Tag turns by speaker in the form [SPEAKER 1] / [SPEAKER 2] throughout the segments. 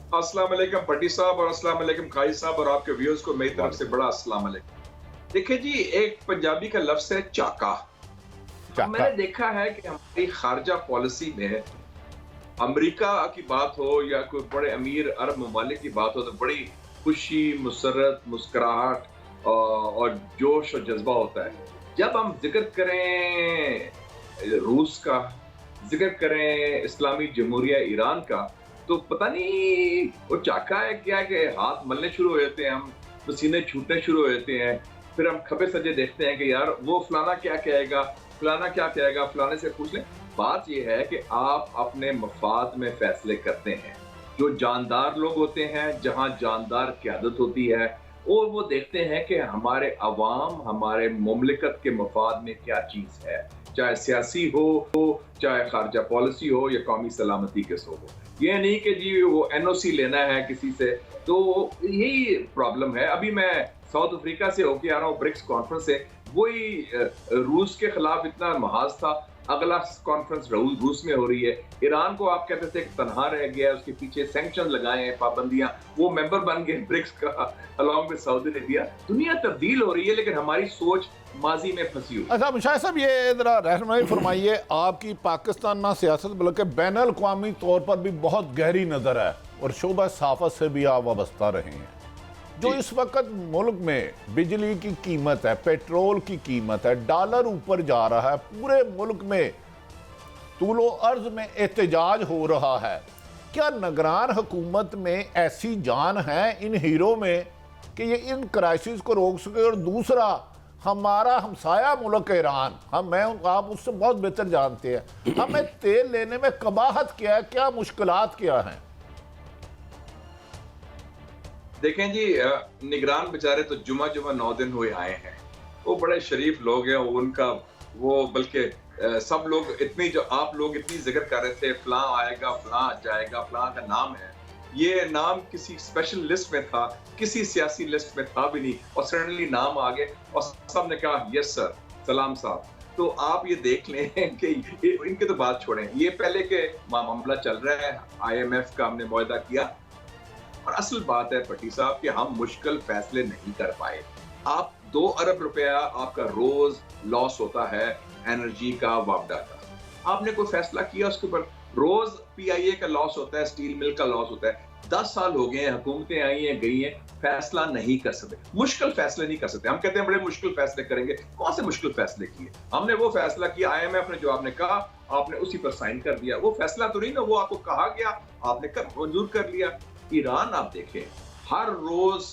[SPEAKER 1] अस्सलाम वालेकुम भट्टी साहब और अस्सलाम वालेकुम खाई साहब और आपके व्यूअर्स को मेरी तरफ से बड़ा अस्सलाम वालेकुम। देखिए जी, एक पंजाबी का लफ्ज़ है चाका। अब
[SPEAKER 2] चाका।
[SPEAKER 1] मैंने देखा है कि हमारी खारजा पॉलिसी में अमेरिका की बात हो या कोई बड़े अमीर अरब ममालिक की बात हो तो बड़ी खुशी, मुसर्रत, मुस्कुराहट और जोश और जज़्बा होता है। जब हम ज़िक्र करें रूस का, ज़िक्र करें इस्लामी जमहूरिया ईरान का, तो पता नहीं वो चाका है क्या कि हाथ मलने शुरू हो जाते हैं हम, पसीने छूटने शुरू हो जाते हैं। फिर हम खबे सजे देखते हैं कि यार वो फलाना क्या कहेगा, फलाना क्या कहेगा, फलाने से पूछ लें। बात ये है कि आप अपने मफाद में फैसले करते हैं। जो जानदार लोग होते हैं, जहाँ जानदार क़यादत होती है, और वो देखते हैं कि हमारे अवाम, हमारे मुमलिकत के मफाद में क्या चीज़ है। चाहे सियासी हो, चाहे खारजा पॉलिसी हो या कौमी सलामती के हो। ये नहीं कि जी वो एनओसी लेना है किसी से, तो यही प्रॉब्लम है। अभी मैं साउथ अफ्रीका से होके आ रहा हूँ, ब्रिक्स कॉन्फ्रेंस से, वही रूस के खिलाफ इतना महाज था। अगला कॉन्फ्रेंस रूस में हो रही है। ईरान को आप कहते थे तनहा रह गया, उसके पीछे सैंक्शन लगाए हैं, पाबंदियां, वो मेंबर बन गए ब्रिक्स का अलॉन्ग विद सऊदी अरेबिया। दुनिया तब्दील हो रही है लेकिन हमारी सोच माजी में फंसी हुई।
[SPEAKER 2] अच्छा मुशाहिद साहब, ये जरा रहनुमाई फरमाइए, आपकी पाकिस्तान ना सियासत बल्कि बैन अल-अक़वामी तौर पर भी बहुत गहरी नज़र है और शोबा सहाफ़त से भी आप वाबस्ता रहे हैं। जो इस वक्त मुल्क में बिजली की कीमत है, पेट्रोल की कीमत है, डॉलर ऊपर जा रहा है, पूरे मुल्क में तूलो अर्ज में एहतजाज हो रहा है, क्या निगरान हुकूमत में ऐसी जान है इन हीरो में कि ये इन क्राइसिस को रोक सके? और दूसरा, हमारा हमसाया मुल्क ईरान, आप उससे बहुत बेहतर जानते हैं, हमें तेल लेने में कबाहत क्या है, क्या मुश्किलात क्या हैं?
[SPEAKER 1] देखें जी, निगरान बेचारे तो जुमा 9 दिन हुए आए हैं। वो बड़े शरीफ लोग हैं, उनका वो बल्कि सब लोग इतनी, जो आप लोग इतनी जिक्र कर रहे थे, फलां आएगा, फलां जाएगा, फलां का नाम है, ये नाम किसी स्पेशल लिस्ट में था, किसी सियासी लिस्ट में था भी नहीं, और सडनली नाम आ गए और सब ने कहा यस सर, सलाम साहब। तो आप ये देख लें कि इनके तो बात छोड़ें, ये पहले के मामला चल रहा है, IMF का हमने मुआहदा किया। और असल बात है भट्टी साहब कि हम मुश्किल फैसले नहीं कर पाए। आप 2 अरब रुपया आपका रोज लॉस होता है एनर्जी का, वापडा का। आपने कोई फैसला किया उसके ऊपर, रोज PIA का लॉस होता है, स्टील मिल का लॉस होता है। 10 साल हो गए हैं, हुकूमतें आई हैं गई हैं, फैसला नहीं कर सकते, मुश्किल फैसले नहीं कर सकते। हम कहते हैं बड़े मुश्किल फैसले करेंगे, कौन से मुश्किल फैसले किए? हमने वो फैसला किया, IMF ने जो आपने कहा आपने उसी पर साइन कर दिया। वो फैसला तो नहीं ना, वो आपको कहा गया, आपने मंजूर कर लिया। ईरान आप देखें, हर रोज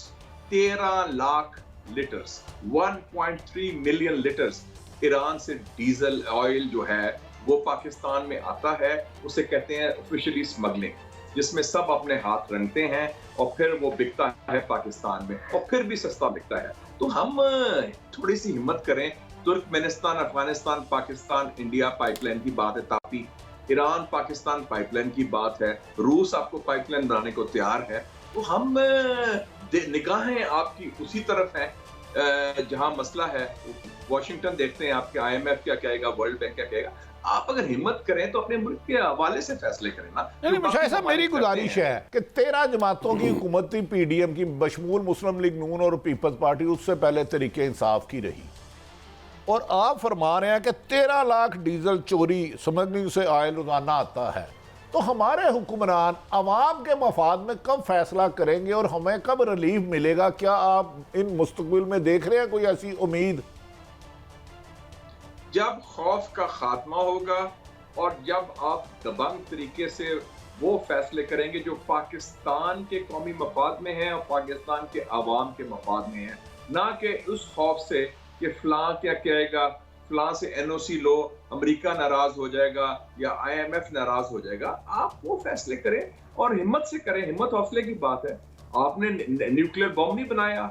[SPEAKER 1] 13 lakh litres, 1.3 million litres Iran से डीजल ऑयल जो है वो पाकिस्तान में आता है। उसे कहते हैं ऑफिशियली स्मगलिंग, जिसमें सब अपने हाथ रंगते हैं और फिर वो बिकता है पाकिस्तान में, और फिर भी सस्ता बिकता है। तो हम थोड़ी सी हिम्मत करें। Turkmenistan, Afghanistan, Pakistan, India pipeline की बात है, तापी, ईरान पाकिस्तान पाइपलाइन की बात है, रूस आपको पाइपलाइन बनाने को तैयार है। तो हम निगाहें आपकी उसी तरफ हैं जहां मसला है। वॉशिंगटन देखते हैं आपके, IMF क्या कहेगा, वर्ल्ड बैंक क्या कहेगा। आप अगर हिम्मत करें तो अपने मुल्क के हवाले से फैसले करें ना।
[SPEAKER 2] नहीं, मुशाहिद साहब, मेरी गुजारिश है कि 13 जमातों की हुकूमत थी PDM की, बशमूल मुस्लिम लीग नून और पीपल्स पार्टी, उससे पहले तरीके इंसाफ की रही, और आप फरमा रहे हैं कि 13 लाख डीजल चोरी स्मगलिंग से ऑयल रोजाना आता है। तो हमारे हुक्मरान अवाम के मफाद में कब फैसला करेंगे और हमें कब रिलीफ मिलेगा? क्या आप इन मुस्तकबिल में देख रहे हैं कोई ऐसी उम्मीद?
[SPEAKER 1] जब खौफ का खात्मा होगा और जब आप दबंग तरीके से वो फैसले करेंगे जो पाकिस्तान के कौमी मफाद में है और पाकिस्तान के अवाम के मफाद में है, ना कि उस खौफ से कि फलां क्या कहेगा, फलां से NOC लो, अमेरिका नाराज हो जाएगा या IMF नाराज हो जाएगा। आप वो फैसले करें और हिम्मत से करें, हिम्मत हौसले की बात है। आपने न्यूक्लियर बॉम्ब नहीं बनाया,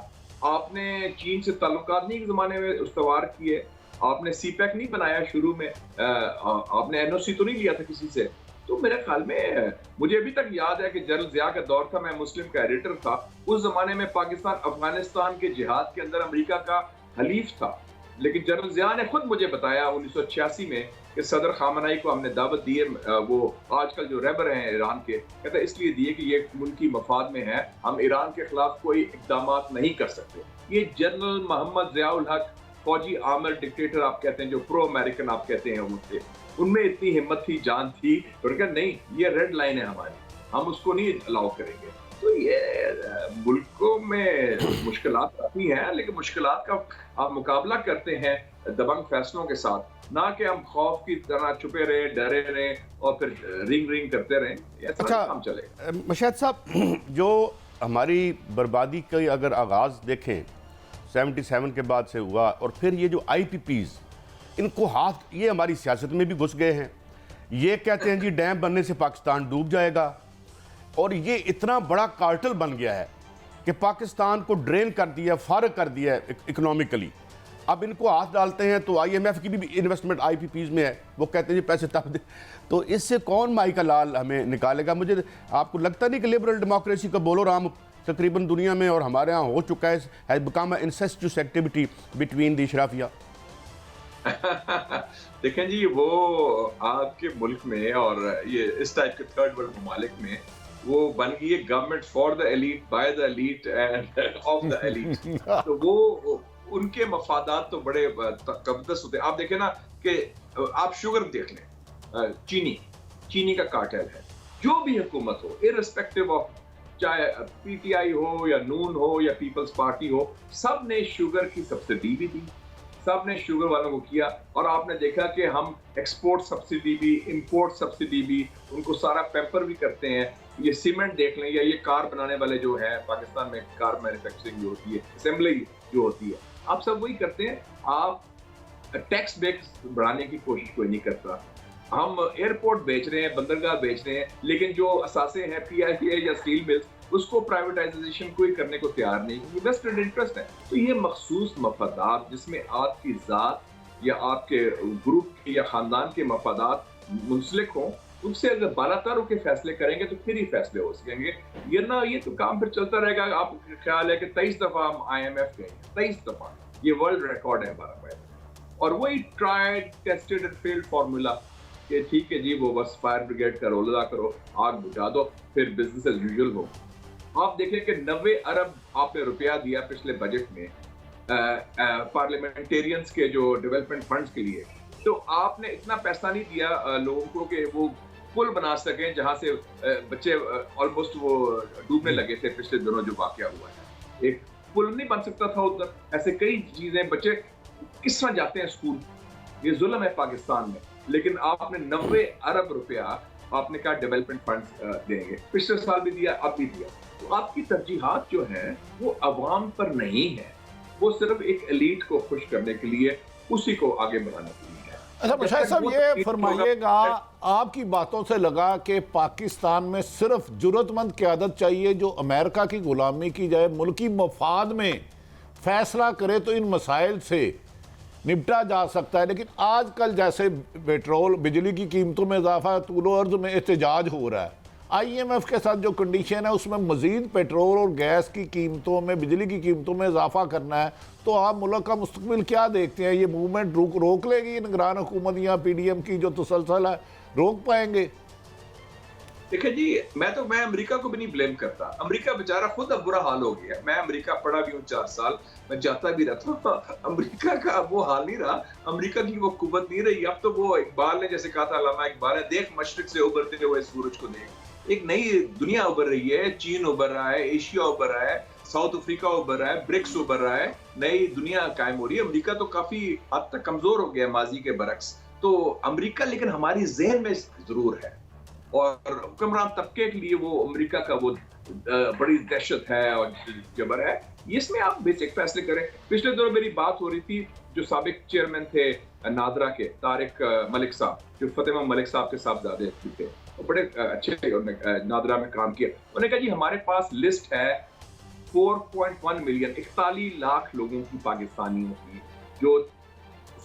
[SPEAKER 1] आपने चीन से ताल्लुकात नहीं जमाने में उस्तवार किए, आपने CPEC नहीं बनाया शुरू में, आपने NOC तो नहीं लिया था किसी से। तो मेरे ख्याल में, मुझे अभी तक याद है कि जनरल जिया का दौर था, मैं मुस्लिम का एडिटर था, उस जमाने में पाकिस्तान अफगानिस्तान के जिहाद के अंदर अमेरिका का हलीफ था। लेकिन जनरल जिया ने खुद मुझे बताया 1986 में کہ صدر خامنائی کو ہم نے دعوت دی ہے، وہ آج کل جو رہبر ہیں ایران کے، کہتے ہیں اس لیے دیے کہ یہ ملکی مفاد میں ہے، ہم ایران کے خلاف کوئی اقدامات نہیں کر سکتے۔ یہ جنرل محمد ضیاء الحق، فوجی عامر ڈکٹیٹر آپ کہتے ہیں، جو پرو امریکن آپ کہتے ہیں، وہ تھے، ان میں اتنی ہمت تھی، جان تھی، اور کہ نہیں یہ ریڈ لائن ہے ہماری، ہم اس کو نہیں الاؤ کریں گے۔ تو یہ ملکوں میں مشکلات آتی ہیں، لیکن مشکلات کا آپ مقابلہ کرتے ہیں دبنگ فیصلوں کے ساتھ، نہ کہ ہم خوف کی طرح چھپے رہیں، ڈرے رہیں اور پھر رنگ کرتے رہیں۔ ایسا نہیں کام چلے گا۔
[SPEAKER 3] مشاہد صاحب، جو ہماری بربادی کا اگر آغاز دیکھیں 77 کے بعد سے ہوا، اور پھر یہ جو آئی پی پیز، ان کو ہاتھ یہ ہماری سیاست میں بھی گھس گئے ہیں، یہ کہتے ہیں جی ڈیم بننے سے پاکستان ڈوب جائے گا، اور یہ اتنا بڑا کارٹل بن گیا ہے کہ پاکستان کو ڈرین کر دیا، فارغ کر دیا ہے اکنومیکلی۔ اب ان کو ہاتھ ڈالتے ہیں تو آئی ایم ایف کی بھی انویسٹمنٹ آئی پی پیز میں ہے، وہ کہتے ہیں جی پیسے تب دیں، تو اس سے کون مائی کا لال ہمیں نکالے گا؟ مجھے آپ کو لگتا نہیں کہ لبرل ڈیموکریسی کا بولو رام تقریباً دنیا میں اور ہمارے ہاں ہو چکا ہے، has become an incessant activity between the اشرافیہ؟
[SPEAKER 1] دیکھیں جی، وہ آپ کے ملک میں اور یہ اس ٹائپ کے تھرڈ ورلڈ ممالک میں وہ بن گئی ہے government for the elite, by the elite and of the elite. تو وہ ان کے مفادات تو بڑے تقدس ہوتے ہیں۔ آپ دیکھیں نا کہ آپ شوگر دیکھ لیں، چینی کا کارٹل ہے، جو بھی حکومت ہو، ارسپیکٹو آف چاہے پی ٹی آئی ہو یا نون ہو یا پیپلز پارٹی ہو، سب نے شوگر کی سبسڈی بھی دی، سب نے شوگر والوں کو کیا، اور آپ نے دیکھا کہ ہم ایکسپورٹ سبسڈی بھی، امپورٹ سبسڈی بھی، ان کو سارا پیمپر بھی کرتے ہیں۔ یہ سیمنٹ دیکھ لیں، یا یہ کار بنانے والے جو ہیں پاکستان میں، کار مینوفیکچرنگ جو ہوتی ہے، اسمبلی جو ہوتی ہے، آپ سب وہی کرتے ہیں۔ آپ ٹیکس بیس بڑھانے کی کوشش کوئی نہیں کرتا۔ ہم ایئرپورٹ بیچ رہے ہیں، بندرگاہ بیچ رہے ہیں، لیکن جو اثاثے ہیں پی آئی اے یا اسٹیل ملز، اس کو پرائیویٹائزیشن کوئی کرنے کو تیار نہیں، انویسٹڈ انٹرسٹ ہے۔ تو یہ مخصوص مفادات جس میں آپ کی ذات یا آپ کے گروپ یا خاندان کے مفادات منسلک ہوں، ان سے اگر بالا تر ہو کے فیصلے کریں گے تو پھر ہی فیصلے ہو سکیں گے، یہ نہ یہ تو کام پھر چلتا رہے گا۔ آپ کا خیال ہے کہ 23 دفعہ ہم آئی ایم ایف گئے ہیں، 23 دفعہ، یہ ورلڈ ریکارڈ ہے ہمارا پاس، اور وہی tried tested and field formula کہ ٹھیک ہے جی، وہ بس فائر بریگیڈ کا رول ادا کرو، آگ بجھا دو، پھر بزنس ایز یوزول ہو۔ آپ دیکھیں کہ 90 ارب آپ نے روپیہ دیا پچھلے بجٹ میں پارلیمنٹیرینز کے جو ڈیولپمنٹ فنڈز کے لیے، تو آپ نے اتنا پیسہ نہیں دیا لوگوں کو کہ وہ پل بنا سکیں جہاں سے بچے آلموسٹ وہ ڈوبنے لگے تھے پچھلے دنوں جو واقعہ ہوا ہے۔ ایک پل نہیں بن سکتا تھا ادھر، ایسے کئی چیزیں، بچے کس طرح جاتے ہیں اسکول، یہ ظلم ہے پاکستان میں۔ لیکن آپ نے 90 ارب روپیہ آپ نے کہا ڈیولپمنٹ فنڈز دیں گے، پچھلے سال بھی دیا، اب بھی دیا۔ تو آپ کی ترجیحات جو ہیں وہ عوام پر نہیں ہے، وہ صرف ایک ایلیٹ کو خوش کرنے کے لیے، اسی کو آگے بڑھانے کے لیے ہے۔
[SPEAKER 2] اچھا مشاہد صاحب، یہ فرمائیے گا، آپ کی باتوں سے لگا کہ پاکستان میں صرف جرأت مند قیادت چاہیے جو امریکہ کی غلامی کی جائے، ملکی مفاد میں فیصلہ کرے تو ان مسائل سے نپٹا جا سکتا ہے۔ لیکن آج کل جیسے پیٹرول، بجلی کی قیمتوں میں اضافہ، طول و عرض میں احتجاج ہو رہا ہے، آئی ایم ایف کے ساتھ جو کنڈیشن ہے اس میں مزید پیٹرول اور گیس کی قیمتوں میں، بجلی کی قیمتوں میں اضافہ کرنا ہے، تو آپ ملک کا مستقبل کیا دیکھتے ہیں؟ یہ موومنٹ روک لے گی نگران حکومت یا پی ڈی ایم کی جو تسلسل ہے، روک پائیں گے؟
[SPEAKER 1] دیکھیں جی، میں امریکہ کو بھی نہیں بلیم کرتا، امریکہ بیچارہ خود اب برا حال ہو گیا۔ میں امریکہ پڑھا بھی ہوں 4 سال، میں جاتا بھی رہتا ہوں، امریکہ کا اب وہ حال نہیں رہا، امریکہ کی وہ قوت نہیں رہی۔ اب تو وہ اقبال نے جیسے کہا تھا، علامہ اقبال نے، دیکھ مشرق سے ابھرتے ہوئے سورج کو دیکھ۔ ایک نئی دنیا ابھر رہی ہے، چین ابھر رہا ہے، ایشیا ابھر رہا ہے، ساؤتھ افریقہ ابھر رہا ہے، برکس ابھر رہا ہے، نئی دنیا قائم ہو رہی ہے۔ امریکہ تو کافی حد تک کمزور ہو گیا ماضی کے برعکس۔ تو امریکہ لیکن ہماری ذہن میں ضرور ہے، اور حکمران طبقے کے لیے وہ امریکہ کا وہ بڑی دہشت ہے اور جبر ہے۔ اس میں آپ بیسک فیصلے کریں۔ پچھلے دنوں میری بات ہو رہی تھی جو سابق چیئرمین تھے نادرا کے، طارق ملک صاحب، جو فتح محمد ملک صاحب کے صاحبزادے تھے، بڑے اچھے نادرا میں کام کیا۔ انہوں نے کہا جی ہمارے پاس لسٹ ہے 4.1 ملین، 41 لاکھ لوگوں کی، پاکستانیوں کی، جو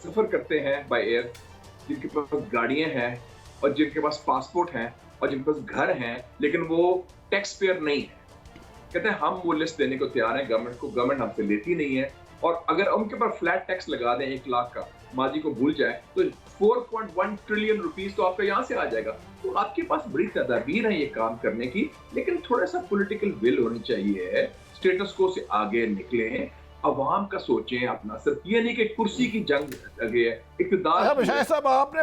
[SPEAKER 1] سفر کرتے ہیں بائی ایئر، جن کے پاس گاڑیاں ہیں اور جن کے پاس پاسپورٹ ہیں اور جن کے پاس گھر ہیں، لیکن وہ ٹیکس پیئر نہیں ہے۔ کہتے ہیں ہم وہ لسٹ دینے کو تیار ہیں گورنمنٹ کو، گورنمنٹ ہم سے لیتی نہیں ہے، और अगर उनके ऊपर फ्लैट टैक्स लगा दें 1 लाख का, माजी को भूल जाए, तो 4.1 ट्रिलियन रुपीस तो आपका यहाँ से आ जाएगा। तो आपके पास बड़ी तदाबीर है ये काम करने की, लेकिन थोड़ा सा पॉलिटिकल विल होनी चाहिए, स्टेटस को से आगे निकलें, अवाम का सोचें अपना, सिर्फ ये नहीं कि कुर्सी की जंग लगे, इक़्तिदार
[SPEAKER 2] शाह साहब आपने